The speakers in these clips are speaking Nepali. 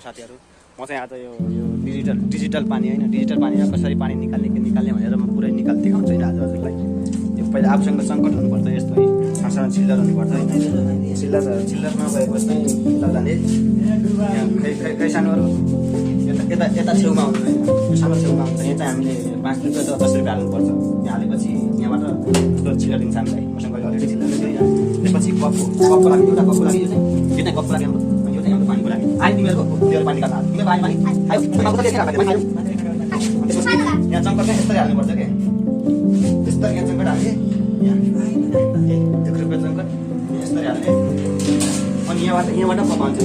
साथीहरू। म चाहिँ आज यो डिजिटल पानी होइन, डिजिटल पानीमा कसरी पानी निकाल्ने भनेर म पुरै देखाउँछु होइन आज हजुरलाई। यो पहिला आफूसँग सङ्कट हुनुपर्छ, यस्तो है सानो चिल्लर हुनुपर्छ होइन। चिल्लर नभएपछि चाहिँ जाने खै सानोहरू यता छेउमा हुन्छ होइन, यो सानो छेउमा हुन्छ। यहाँ चाहिँ हामीले 5 रुपियाँ 10 रुपियाँ हाल्नुपर्छ। यहाँ हालेपछि यहाँबाट चिल्लर दिन्छ हामीलाई। मसँग अलरेडी चिल्लर दिन्छ। त्यसपछि कपको लागि एउटा कपको लागि यो चाहिँ कपको लागि हाम्रो पानीको लागि आइ तिमीहरूको पानी निकाल्नु तिमीहरू पानी यहाँ चङ्कट चाहिँ यस्तरी हाल्नुपर्छ क्या, यस्तरी यहाँ चङ्कट हाल्ने, यहाँ 1 रुपियाँ चङ्कट यस्तरी हाल्ने। अनि यहाँबाट पकाउँछ।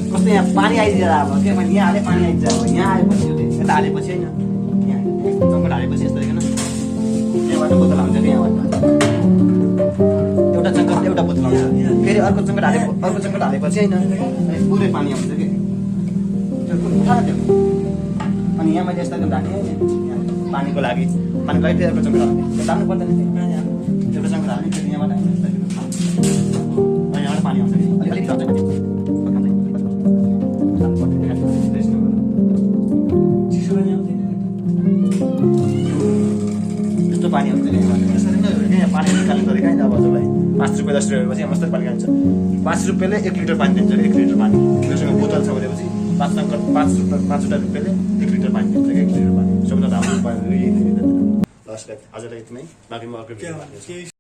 कस्तो यहाँ पानी आइदिएर अब के भने यहाँ हाले पानी आइदिन्छ। अब यहाँ आएपछि यता हालेपछि होइन, यहाँ चङ्कट हालेपछि यस्तो होइन, यहाँबाट बोतल आउँछ कि यहाँबाट एउटा चङ्कट एउटा बोतल आउँछ। फेरि अर्को चङ्कट हालेपछि होइन पुरै पानी आउँछ कि उठा त्यो। अनि यहाँ मैले यस्तो राखेँ होइन, पानीको लागि फेरि अर्को चङ्कट हाल्ने जानु पर्दैन। एउटा चङ्कट हाल्ने फेरि यहाँबाट पानी आउँछ कि अलिक आउँछ। यस्तो पानी आउँछ कि त्यसरी नै पानी निकाल्नु पऱ्यो क्या। अब हजुरलाई 5 रुपियाँ 10 रुपियाँ भएपछि मस्तै पानी खान्छ। 5 रुपियाँले 1 लिटर पानी दिन्छ। 1 लिटर पानी त्योसँग बोतल छ भनेपछि 5वटा रुपियाँले 1 लिटर पानी दिन्छ। 1 लिटर पानी सबभन्दा राम्रो उपाय यही। ल आजलाई यति नै, बाँकी म अर्को